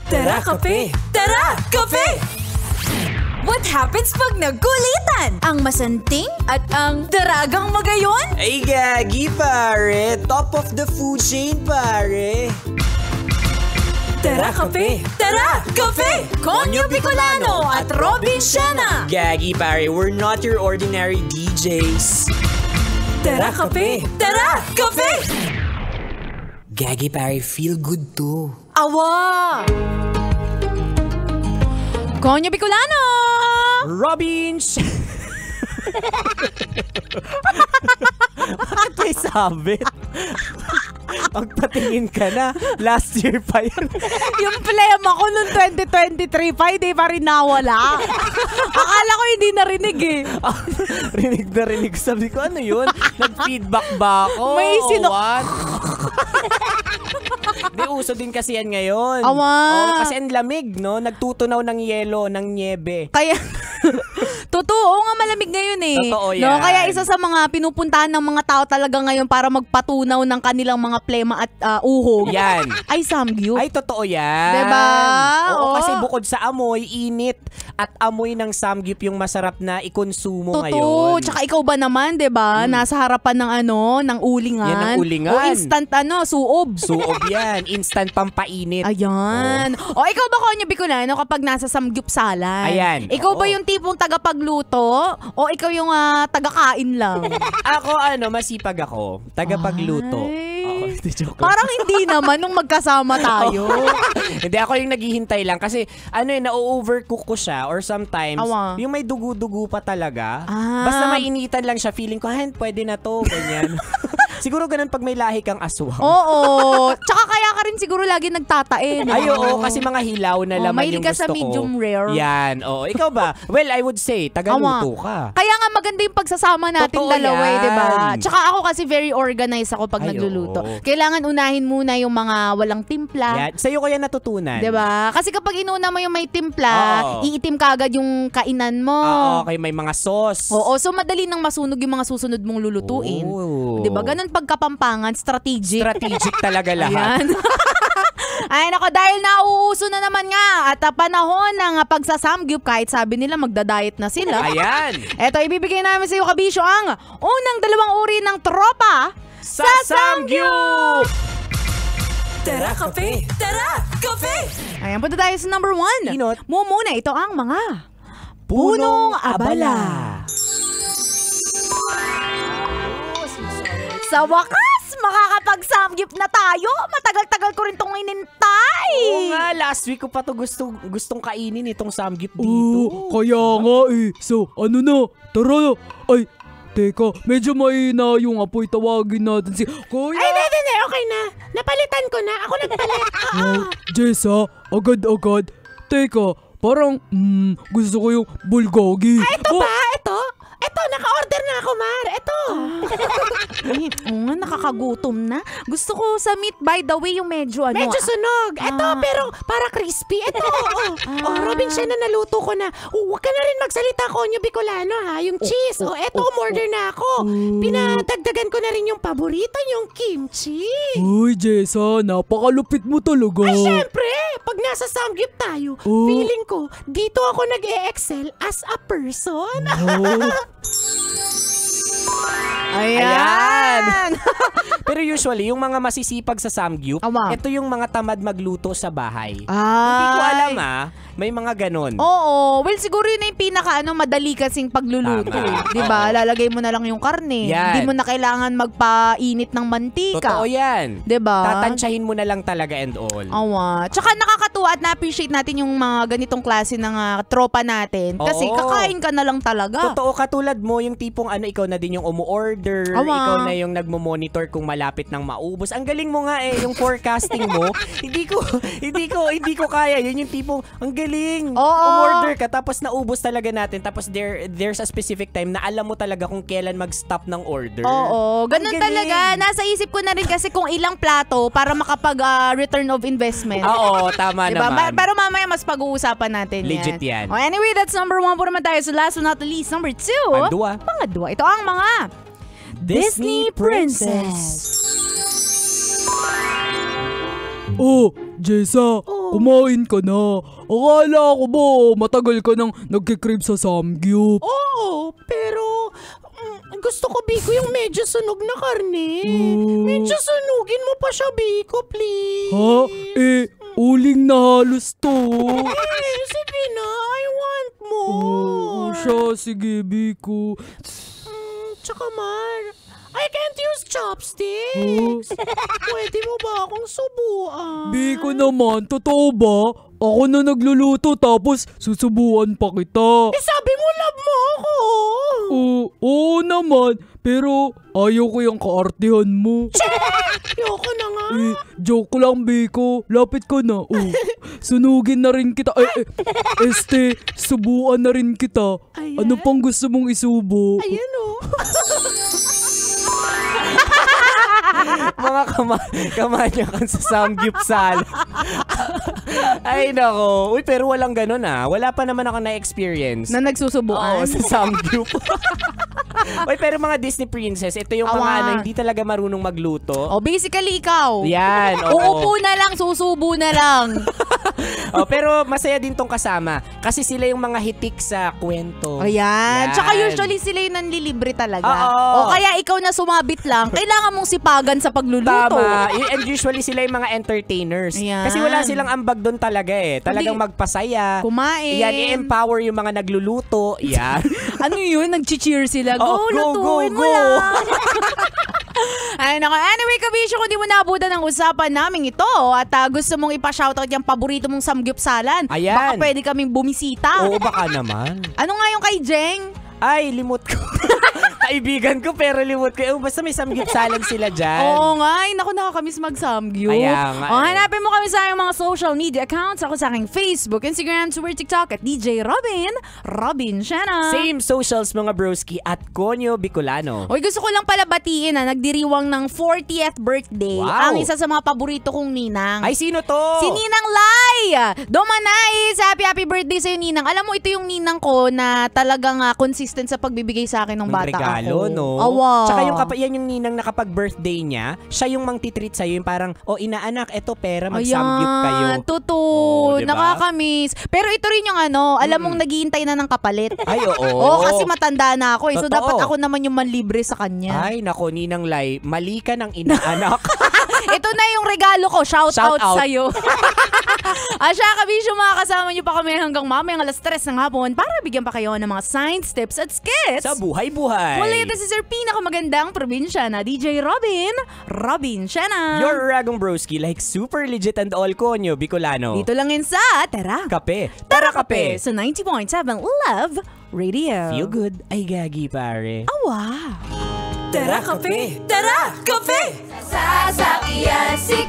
Tara, kape! Tara, kape! What happens pag nagkulitan? Ang masanting at ang daragang magayon? Ay, gagi, pare. Top of the food chain, pare. Tara, kape! Tara, kape! Konyo Bicolano at Robin Siena! Gagi, pare. We're not your ordinary DJs. Tara, kape! Tara, kape! Gagi, pare. Feel good too. Awa! Konyo Bicolano! Robin Bakit may sabit? Magpatingin ka na. Last year pa yun. Yung plema ko noong 2023 pa, hindi pa rin nawala. Akala ko hindi narinig eh. Rinig na rinig. Sabi ko, ano yun? Nag-feedback ba ako? May What? Di, uso din kasi yan ngayon. Awa. Oh, kasi ang lamig, no? Nagtutunaw ng yelo, ng niebe. Kaya, totoo nga malamig ngayon eh. Totoo yan. No? Kaya isa sa mga pinupuntahan ng mga tao talaga ngayon para magpatunaw ng kanilang mga plema at uhog. Yan. Ay, samgyup. Ay, totoo yan. Diba? Oo, Oo. kasi bukod sa amoy, init at amoy ng samgyup yung masarap na ikonsumo Totoo. ngayon. Tsaka ikaw ba naman, 'di ba? Nasa harapan ng ng ulingan. Yan ang ulingan. O instant suob. Suob yan. Instant pampainit. Ayan. O ikaw ba, Konyo Bicolano, kapag nasa samgyupsalan? Ayan. Ikaw ba Oo. yung tipong tagapagluto o ikaw yung tagakain lang? Ako, masipag ako. Tagapagluto. Ay. Oo, hindi, joke lang. Parang hindi naman nung magkasama tayo. Hindi, ako yung naghihintay lang kasi na-overcook ko siya or sometimes Awa. yung may dugo-dugo pa talaga. Ah. Basta mainitan lang siya, feeling ko, pwede na to, ganyan. Siguro ganun pag may lahi kang aswang. Oo. Tsaka kaya ka rin siguro lagi nagtatae. No? Ay, oo, kasi mga hilaw na laman mahilig yung ka sa gusto ko. medium rare. Yan, oo. Ikaw ba? Well, I would say, tagaluto ka. Kaya nga maganda yung pagsasama natin Totoo dalawa yan. di ba? Tsaka ako kasi very organized ako pag Ay, nagluluto. oo. Kailangan unahin muna yung mga walang timpla. Yan. Sa'yo ko yan natutunan. Di ba? Kasi kapag inuna mo yung may timpla, Oo. iitim kagad yung kainan mo. Okay, may mga sauce. Oo, so madali nang masunog yung mga susunod mong lulutuin. Oo. Di ba? Ganun pagkapampangan, strategic. Strategic talaga lahat. Ayan. Ay nako, dahil nauuso na naman nga at panahon ng pagsasamgyup, kahit sabi nila magda-diet na sila. Ayan. Eto, ibibigay namin sa iyo, Kabisyo, ang unang 2 uri ng tropa Sa Samgyup! Tara, kape! Tara, kape! Ayan, punta tayo sa number 1. Inot. Muna, ito ang mga Punong abala. Sa wakas, makakapag-samgyup na tayo. Matagal-tagal ko rin itong inintay. Oo nga, last week ko pa to gustong kainin itong samgyup dito. Kaya nga eh. So, ano na? Tara na. Ay, teka, medyo mahina yung apoy. Tawagin natin si Kuya. Ay, hindi, okay na. Napalitan ko na. Ako nagpalit. Jessa, agad-agad. Teka, parang, gusto ko yung bulgogi. Ito ba? Ito, naka-order na ako, Mar. Ito. Ay, nakakagutom na. Gusto ko sa meat, by the way, yung medyo Medyo sunog. Ito, pero para crispy. Ito, Robin, siya na naluto ko na. Huwag ka na rin magsalita, Konyo Bicolano, ha? Yung cheese. Eto, umorder na ako. Pinadagdagan ko na rin yung paborito, yung kimchi. Uy, Jessa, napakalupit mo talaga. Ay, syempre, pag nasa samgyup tayo, feeling ko, dito ako nag-e-excel as a person. Ayan. Pero usually, yung mga masisipag sa samgyup, Awa. ito yung mga tamad magluto sa bahay. Ay. Hindi ko alam may mga ganon. Oo. Well, siguro yun na yung pinaka madali kasing pagluluto. Tama. Diba? Lalagay mo na lang yung karne. Yan. Hindi mo na kailangan magpainit ng mantika. Totoo yan. Diba? Tatansyahin mo na lang talaga and all. Awa. Tsaka nakakatuwa at na-appreciate natin yung mga ganitong klase ng tropa natin. Kasi Oo. kakain ka na lang talaga. Totoo, katulad mo, yung tipong ikaw na din yung umu-order, Awa. ikaw na yung nagmo-monitor kung malapit nang maubos. Ang galing mo nga yung forecasting mo. hindi ko kaya. Yun yung tipong, ang galing. Oo. Umorder ka, tapos naubos talaga natin. Tapos there's a specific time na alam mo talaga kung kailan mag-stop ng order. Oo. Ganun Ang galing. talaga. Nasa isip ko na rin kasi kung ilang plato para makapag-return of investment. Oo, tama Diba? naman. Pero mamaya mas pag-uusapan natin Legit yan. Oh, anyway, that's number 1 po naman tayo. So last but not the least, number 2. Pangadwa. Ito ang mga Disney Princess. Oh, Jessa, kumain ka na. Akala ko ba matagal ka nang nagkikrib sa samgyup? Oo, pero gusto ko, Biko, yung medyo sunog na karne. Medyo sunugin mo pa siya, Biko, please. Ha? Uling na halos to. Sige na, I want more. Siya, sige, Biko. Tsaka, Mar, I can't use chopsticks. Pwede mo ba akong subuan? Biko naman, totoo ba? Ako na nagluluto tapos susubuan pa kita. Sabi mo, love mo ako. Oo naman, pero ayaw ko yung kaartihan mo. Ayoko na nga. Joke lang, Biko. Lapit ko na. Sunugin na rin kita. Subuan na rin kita. Ayan. Ano pang gusto mong isubo? Ayan o. Mga kamanyakan sa samgyupsal. Ay nako. Uy, pero walang ganun Wala pa naman ako na-experience. Na nagsusubuan. Oo, sa samgyup. Uy, pero mga Disney princess, ito yung mga hindi talaga marunong magluto. Basically ikaw. Yan. Uupo na lang, susubo na lang. Pero masaya din tong kasama. Kasi sila yung mga hitik sa kwento. Ayan. Yan. Tsaka usually sila yung nanlilibre talaga. Oo. O kaya ikaw na sumabit lang, kailangan mong sipagan sa pagluluto. Tama. And usually sila yung mga entertainers. Ayan. Kasi wala silang ambag doon talaga Talagang magpasaya. Kumain. Yan, i-empower yung mga nagluluto. Yan. Ano yun? Nag-cheer sila. Go, Go, lutuin mo go. lang. Ay, nako. Anyway, Kabisyo, kung di mo naabutan ang usapan namin ito at gusto mong ipa-shoutout yung paborito mong samgyupsalan, Ayan. baka pwede kaming bumisita. Oo, baka naman. Ano nga yung kay Jeng? Ay, limot ko. Kaibigan ko pero limot ko. Basta may samgyupsalan sila dyan. Oo nga. Ay, naku, nakakamiss mag-samgyup. Kaya nga. Hanapin mo kami sa aking mga social media accounts. Ako sa aking Facebook, Instagram, Twitter, TikTok at DJ Robin Shanna. Same socials mga broski at Konyo Bicolano. Oy, gusto ko lang pala batiin nagdiriwang ng 40th birthday. Wow. Ang isa sa mga paborito kong ninang. Ay, sino to? Si Ninang Lai! Domanais! Happy birthday sa'yo, Ninang. Alam mo, ito yung ninang ko na talagang consistent sa pagbibigay sa akin ng bata regalo, ako. no? Awa. Tsaka yan yung ninang na kapag birthday niya, siya yung mang-titreat sa'yo. Yung parang, inaanak, eto pera, mag-samgyup kayo. Ayan, totoo. Diba? Nakakamiss. Pero ito rin yung alam mong naghihintay na ng kapalit. Ay, oo. Oo, kasi matanda na ako So Totoo. dapat ako naman yung manlibre sa kanya. Ay, nako, Ninang Lai, mali ka ng inaanak. Ito na yung regalo ko. Shout out out. sa'yo. Asya, Kabisyo, makakasama niyo pa kami hanggang mamayang 3:00 ng hapon para bigyan pa kayo ng mga science, tips at skits. Sa buhay-buhay. Muli, ito si Sir pinakamagandang probinsya na DJ Robin Shanna. Your Ragong Broski, like super legit and all Konyo Bicolano. Dito lang yun sa Tara Kape. Tara Kape sa 90.7 Love Radio. Feel good. Ay, gagi, pare. Awa. Tara, kape! Tara, kape! Sasakyan si